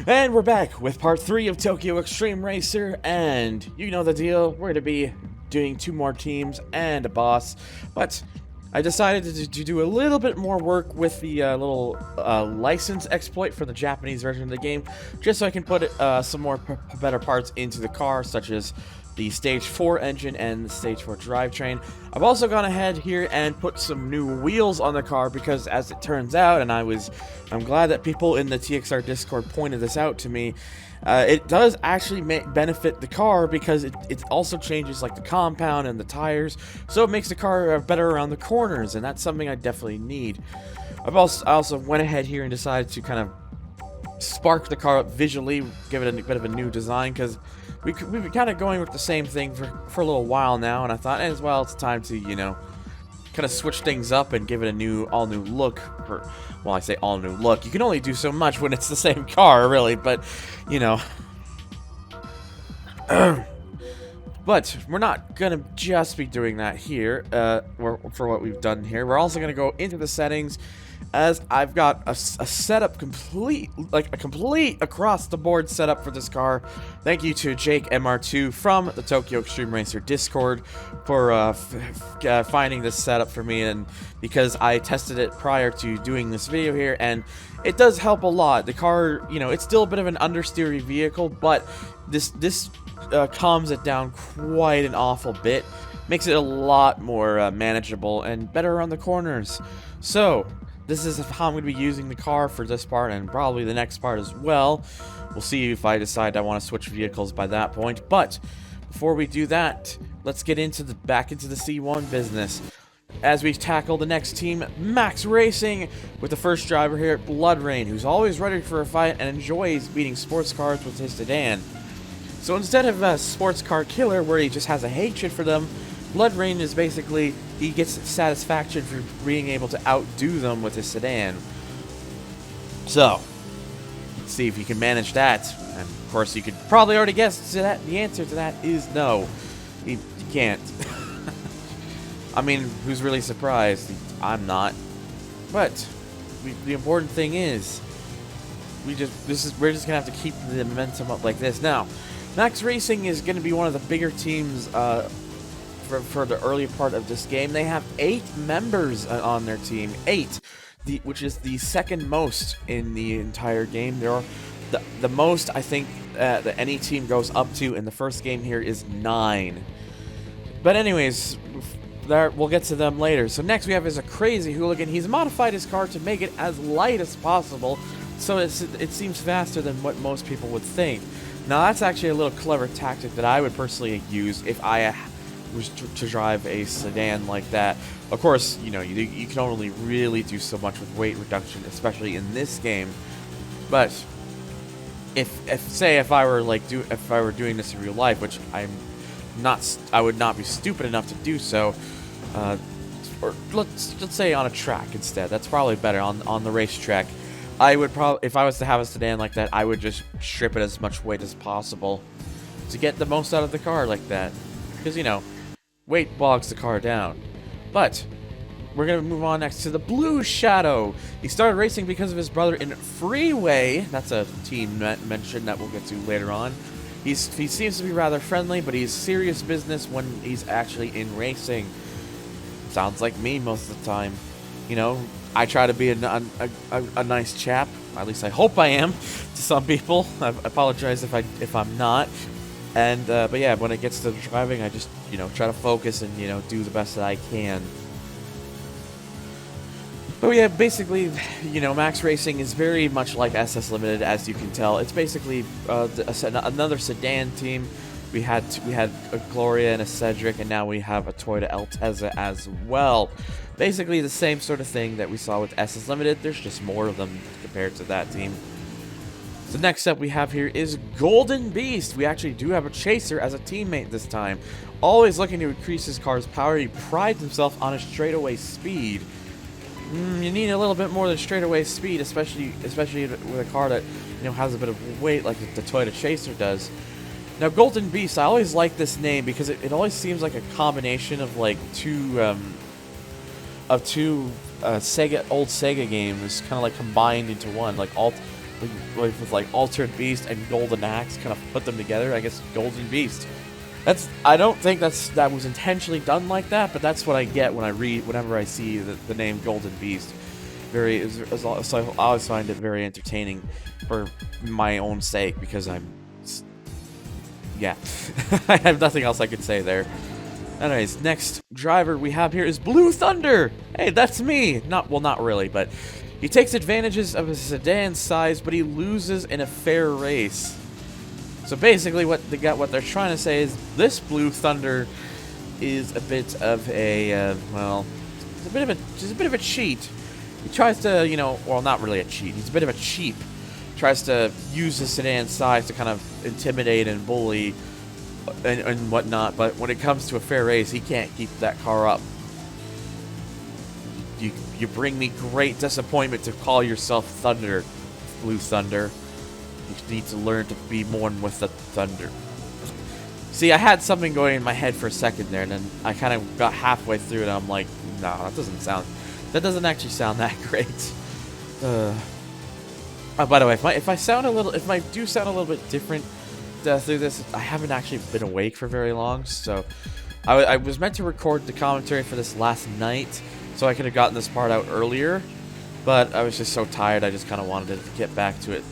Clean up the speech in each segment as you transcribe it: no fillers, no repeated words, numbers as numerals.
And we're back with part 3 of Tokyo Xtreme Racer, and you know the deal, we're going to be doing 2 more teams and a boss, but I decided to do a little bit more work with the little license exploit for the Japanese version of the game, just so I can put some more better parts into the car, such as the Stage 4 engine and the Stage 4 drivetrain. I've also gone ahead here and put some new wheels on the car because, as it turns out, and I'm glad that people in the TXR Discord pointed this out to me, it does actually benefit the car because it also changes like the compound and the tires, so it makes the car better around the corners, and that's something I definitely need. I also went ahead here and decided to kind of spark the car up visually, give it a bit of a new design, because we've been kind of going with the same thing for a little while now, and I thought, as well, it's time to, you know, kind of switch things up and give it a all new look. Well, I say all new look. You can only do so much when it's the same car, really, but, you know. But we're not gonna just be doing that here, for what we've done here. We're also gonna go into the settings, as I've got a setup complete across the board setup for this car. Thank you to Jake MR2 from the Tokyo Xtreme Racer Discord for finding this setup for me, and because I tested it prior to doing this video here, and it does help a lot. The car, you know, it's still a bit of an understeery vehicle, but this calms it down quite an awful bit, makes it a lot more manageable and better around the corners. So this is how I'm going to be using the car for this part, and probably the next part as well. We'll see if I decide I want to switch vehicles by that point. But before we do that, let's get back into the C1 business, as we tackle the next team, Max Racing, with the first driver here at Blood Rain, who's always ready for a fight and enjoys beating sports cars with his sedan. So instead of a sports car killer where he just has a hatred for them, Blood Rain is basically, he gets satisfaction for being able to outdo them with his sedan. So, let's see if you can manage that. And of course, you could probably already guess that the answer to that is no. You can't. I mean, who's really surprised? I'm not. But the important thing is, we're just gonna have to keep the momentum up like this. Now, Max Racing is gonna be one of the bigger teams for the early part of this game. They have 8 members on their team, 8, which is the second most in the entire game. There are the most I think that any team goes up to in the first game here is 9. But anyways, we'll get to them later. So next we have is a crazy hooligan. He's modified his car to make it as light as possible, so it seems faster than what most people would think. Now that's actually a little clever tactic that I would personally use if I was to drive a sedan like that. Of course, you know, you can only really do so much with weight reduction, especially in this game. But if I were doing this in real life, which I would not be stupid enough to do so, or let's say on a track instead. That's probably better on the racetrack. I would probably, if I was to have a sedan like that, I would just strip it as much weight as possible to get the most out of the car like that, because, you know, weight bogs the car down. But we're going to move on next to the Blue Shadow. He started racing because of his brother in Freeway. That's a team mention that we'll get to later on. He seems to be rather friendly, but he's serious business when he's actually in racing. Sounds like me most of the time. You know, I try to be a nice chap. At least I hope I am to some people. I apologize if I'm not. And but yeah, when it gets to driving, I just, you know, try to focus and, you know, do the best that I can. But yeah, basically, you know, Max Racing is very much like SS Limited, as you can tell. It's basically another sedan team. We had a Gloria and a Cedric, and now we have a Toyota Altezza as well. Basically the same sort of thing that we saw with SS Limited. There's just more of them compared to that team. So next up we have here is Golden Beast. We actually do have a chaser as a teammate this time. Always looking to increase his car's power, he prides himself on his straightaway speed. You need a little bit more than straightaway speed, especially with a car that, you know, has a bit of weight like the Toyota Chaser does. Now, Golden Beast, I always like this name because it always seems like a combination of like two old Sega games, kind of like combined into one. Like with like Altered Beast and Golden Axe, kind of put them together. I guess Golden Beast. I don't think that was intentionally done like that, but that's what I get when whenever I see the name Golden Beast. So I always find it very entertaining for my own sake, because yeah. I have nothing else I could say there. Anyways, next driver we have here is Blue Thunder. Hey, that's me. Not really, but he takes advantages of his sedan size, but he loses in a fair race. So basically, what they're trying to say is this Blue Thunder is a bit of a well, it's a bit of a cheat. He tries to, well, not really a cheat. He's a bit of a cheap. Tries to use his sedan size to kind of intimidate and bully and whatnot. But when it comes to a fair race, he can't keep that car up. You bring me great disappointment to call yourself Thunder, Blue Thunder. You need to learn to be one with the thunder. See, I had something going in my head for a second there, and then I kind of got halfway through it, and I'm like, no, that doesn't actually sound that great. Oh, by the way, if I do sound a little bit different through this, I haven't actually been awake for very long, so I was meant to record the commentary for this last night, so I could have gotten this part out earlier, but I was just so tired, I just kind of wanted to get back to it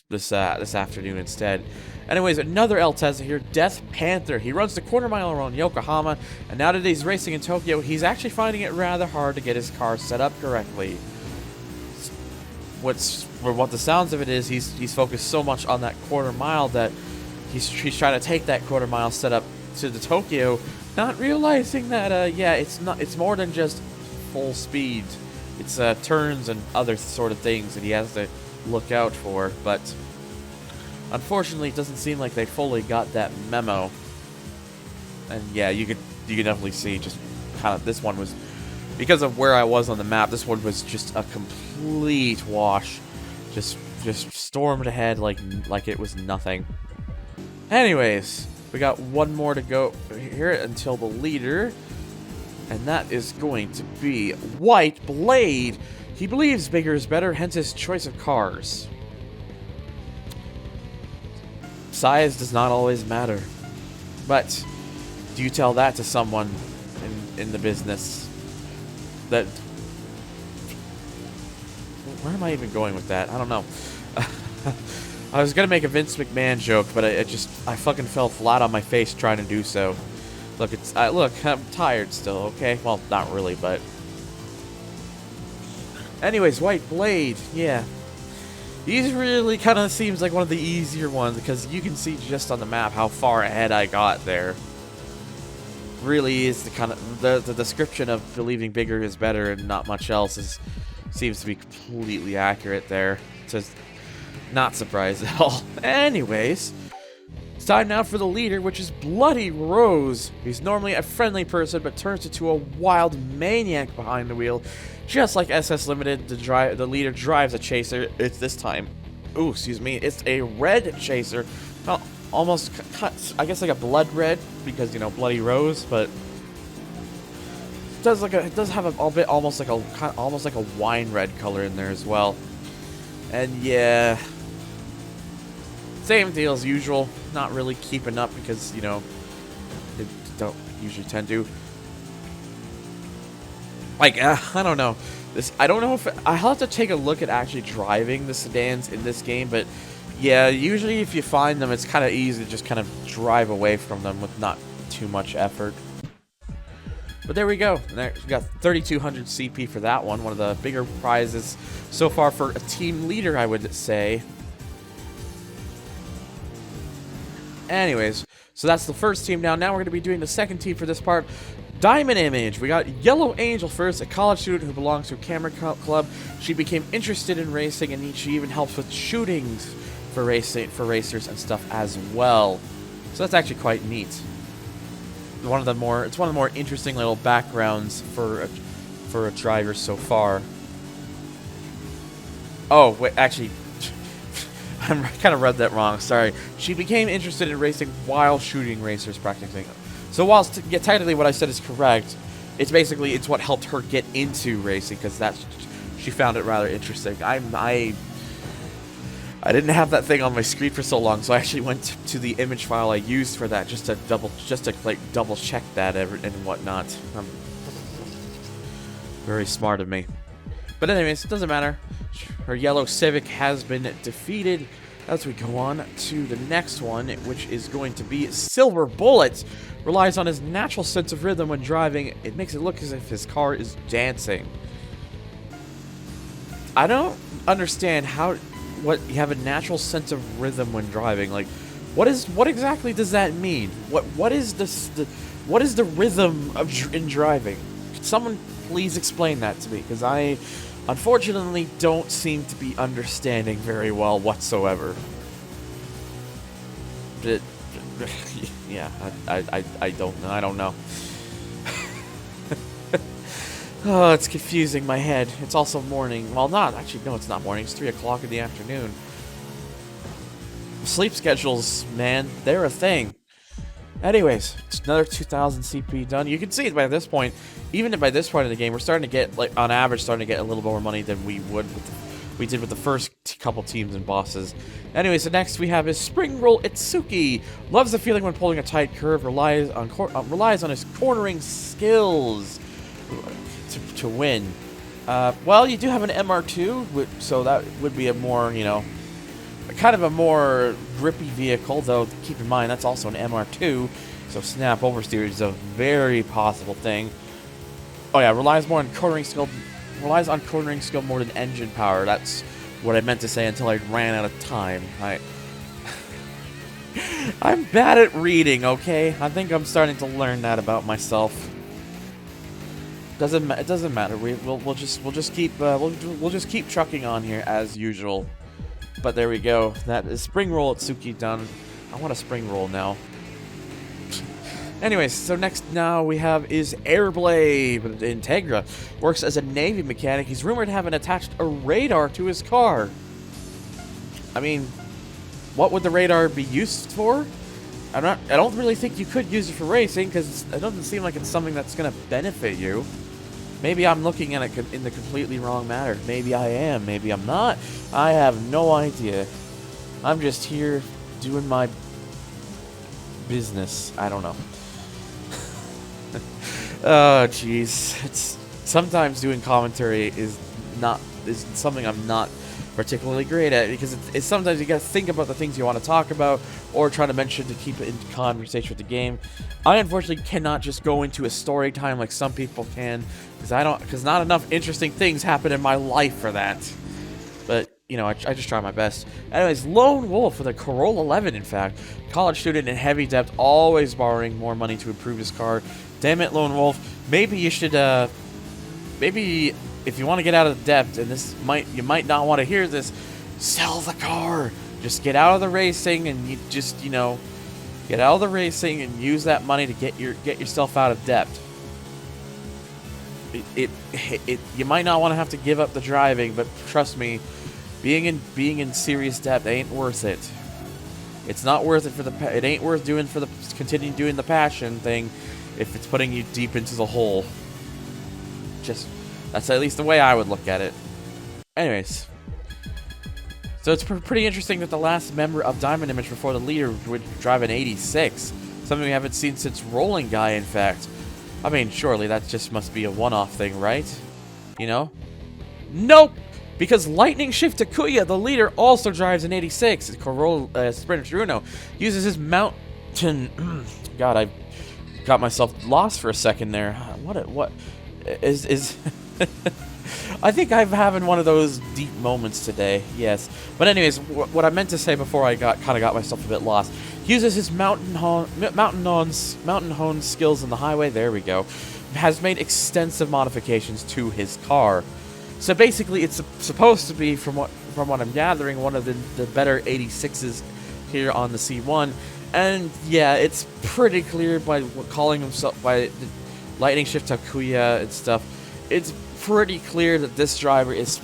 this afternoon instead. Anyways, another El Tesla here, Death Panther. He runs the quarter mile around Yokohama, and now that he's racing in Tokyo, he's actually finding it rather hard to get his car set up correctly. What the sounds of it is, he's focused so much on that quarter mile that he's trying to take that quarter mile setup to the Tokyo, not realizing that yeah, it's more than just full speed. It's turns and other sort of things that he has to look out for, but unfortunately, it doesn't seem like they fully got that memo. And yeah, you could definitely see just kind of this one was, because of where I was on the map, this one was just a complete wash. Just stormed ahead like it was nothing. Anyways, we got one more to go here until the leader, and that is going to be White Blade. He believes bigger is better, hence his choice of cars. Size does not always matter. But do you tell that to someone in the business? That... Where am I even going with that? I don't know. I was gonna make a Vince McMahon joke, but I fucking fell flat on my face trying to do so. Look, I'm tired still, okay? Well, not really, but... Anyways, White Blade, yeah. He's really kind of seems like one of the easier ones, because you can see just on the map how far ahead I got there. Really is the kind of the description of believing bigger is better and not much else seems to be completely accurate there. Just not surprised at all. Anyways, it's time now for the leader, which is Bloody Rose. He's normally a friendly person, but turns into a wild maniac behind the wheel. Just like SS Limited, the leader drives a chaser. It's this time. Ooh, excuse me. It's a red chaser. Well, almost, I guess like a blood red, because, Bloody Rose, but it does have a bit almost like a wine red color in there as well. And yeah, same deal as usual. Not really keeping up because, they don't usually tend to. Like, I don't know. I don't know if... I'll have to take a look at actually driving the sedans in this game, but yeah, usually if you find them, it's kind of easy to just kind of drive away from them with not too much effort. But there we go. We got 3,200 CP for that one. One of the bigger prizes so far for a team leader, I would say. Anyways, so that's the first team down. Now we're going to be doing the second team for this part. Diamond Image. We got Yellow Angel first, a college student who belongs to a camera club. She became interested in racing, and she even helps with shootings for racers and stuff as well. So that's actually quite neat. It's one of the more interesting little backgrounds for a driver so far. Oh wait, actually, I kind of read that wrong. Sorry. She became interested in racing while shooting racers, practicing. So whilst technically what I said is correct, it's what helped her get into racing, because she found it rather interesting. I didn't have that thing on my screen for so long, so I actually went to the image file I used for that just to like double check that and whatnot. Very smart of me. But anyways, it doesn't matter. Her yellow Civic has been defeated. As we go on to the next one, which is going to be Silver Bullet. Relies on his natural sense of rhythm when driving. It makes it look as if his car is dancing. I don't understand what you have a natural sense of rhythm when driving. Like, what exactly does that mean? What is the rhythm of in driving? Could someone please explain that to me? Because I unfortunately don't seem to be understanding very well whatsoever. Yeah, I don't know. Oh, it's confusing my head. It's also morning. Well, actually, no, it's not morning. It's 3 o'clock in the afternoon. Sleep schedules, man, they're a thing. Anyways, it's another 2,000 CP done. You can see by this point, even by this point in the game, we're starting to get, like, on average, starting to get a little more money than we did with the first couple teams and bosses. Anyways, the next we have is Spring Roll Itsuki. Loves the feeling when pulling a tight curve. Relies on his cornering skills to win. Well, you do have an MR2, so that would be a more, kind of a more grippy vehicle, though keep in mind that's also an MR2, so snap oversteer is a very possible thing. Oh yeah, relies on cornering skill more than engine power. That's what I meant to say until I ran out of time. I'm bad at reading, okay? I think I'm starting to learn that about myself. It doesn't matter. We'll just keep trucking on here as usual. But there we go. That is Spring Roll Itsuki done. I want a Spring Roll now. Anyways, so next now we have is Airblade. Integra works as a Navy mechanic. He's rumored having attached a radar to his car. I mean, what would the radar be used for? I don't really think you could use it for racing because it doesn't seem like it's something that's going to benefit you. Maybe I'm looking at it in the completely wrong manner. Maybe I am. Maybe I'm not. I have no idea. I'm just here doing my business. I don't know. Oh, jeez. It's sometimes doing commentary is something I'm not particularly great at because it's sometimes you gotta think about the things you want to talk about or try to mention to keep it in conversation with the game. I unfortunately cannot just go into a story time like some people can because not enough interesting things happen in my life for that. But I just try my best. Anyways, Lone Wolf with a Corolla 11, in fact. College student in heavy debt, always borrowing more money to improve his car. Damn it, Lone Wolf. Maybe you should, maybe if you want to get out of debt, and you might not want to hear this, sell the car. Just get out of the racing and you just, get out of the racing and use that money to get yourself out of debt. You might not want to have to give up the driving, but trust me, being in serious debt ain't worth it. It's not worth it it ain't worth doing continuing doing the passion thing if it's putting you deep into the hole. That's at least the way I would look at it. Anyways, so it's pretty interesting that the last member of Diamond Image before the leader would drive an 86, something we haven't seen since Rolling Guy, in fact. I mean, surely that just must be a one-off thing, right? Nope! Because Lightning Shift to Kuya, the leader, also drives an 86. Corolla Sprinter Uno uses his mountain... God, I got myself lost for a second there. What is... I think I'm having one of those deep moments today, yes. But anyways, what I meant to say before I got myself a bit lost. He uses his mountain hone skills in the highway. There we go. Has made extensive modifications to his car. So basically, it's supposed to be, from what I'm gathering, one of the better 86s here on the C1. And yeah, it's pretty clear by calling himself by the Lightning Shift to Kuya and stuff. It's pretty clear that this driver is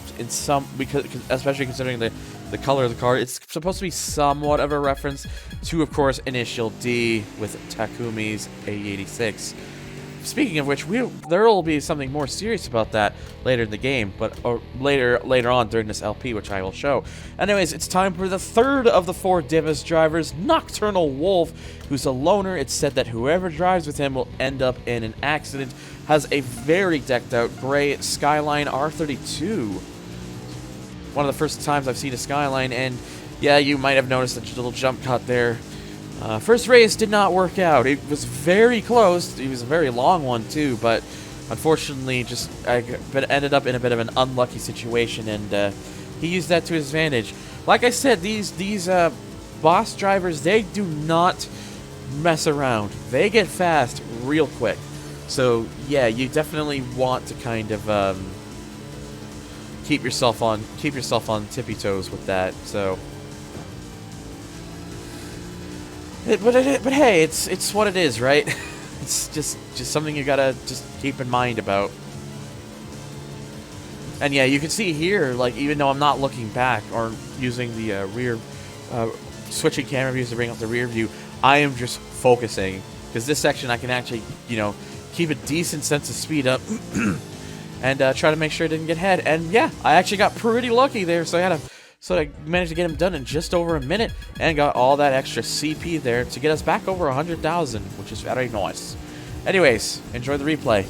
because especially considering the color of the car, it's supposed to be somewhat of a reference to, of course, Initial D with Takumi's A86. speaking of which, there will be something more serious about that later in the game, or later on during this LP, which I will show. Anyways, it's time for the third of the Four Devas drivers, Nocturnal Wolf, who's a loner. It's said that whoever drives with him will end up in an accident. Has a very decked out gray Skyline R32. One of the first times I've seen a Skyline, and yeah, you might have noticed that little jump cut there. First race did not work out. It was very close. It was a very long one too, but unfortunately, I ended up in a bit of an unlucky situation, and he used that to his advantage. Like I said, these boss drivers, they do not mess around. They get fast real quick. So yeah, you definitely want to kind of keep yourself on tippy toes with that. So. But hey, it's what it is, right? It's just something you gotta just keep in mind about. And yeah, you can see here, like, even though I'm not looking back or using the rear, switching camera views to bring up the rear view, I am just focusing, because this section I can actually, you know, keep a decent sense of speed up and try to make sure I didn't get ahead. And yeah, I actually got pretty lucky there, so I managed to get him done in just over a minute and got all that extra CP there to get us back over 100,000, which is very nice. Anyways, enjoy the replay.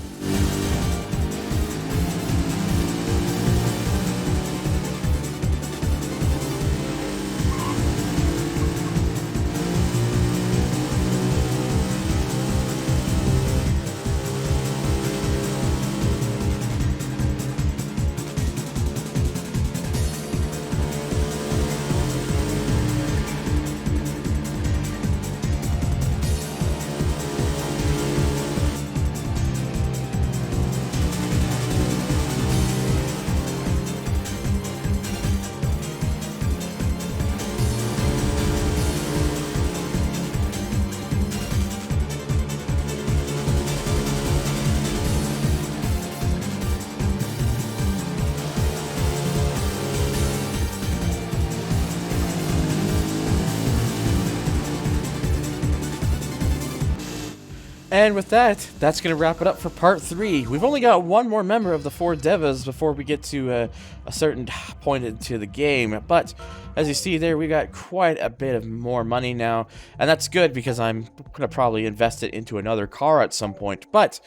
And with that, that's going to wrap it up for part 3. We've only got one more member of the Four Devas before we get to a certain point into the game. But as you see there, we got quite a bit of more money now. And that's good because I'm going to probably invest it into another car at some point. But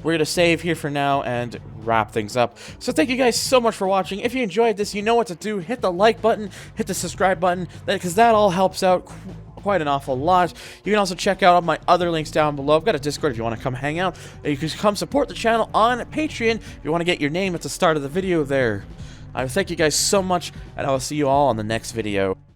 we're going to save here for now and wrap things up. So thank you guys so much for watching. If you enjoyed this, you know what to do. Hit the like button, hit the subscribe button, because that all helps out quite an awful lot. You can also check out all my other links down below. I've got a Discord if you want to come hang out. You can come support the channel on Patreon if you want to get your name at the start of the video there. I thank you guys so much, and I will see you all on the next video.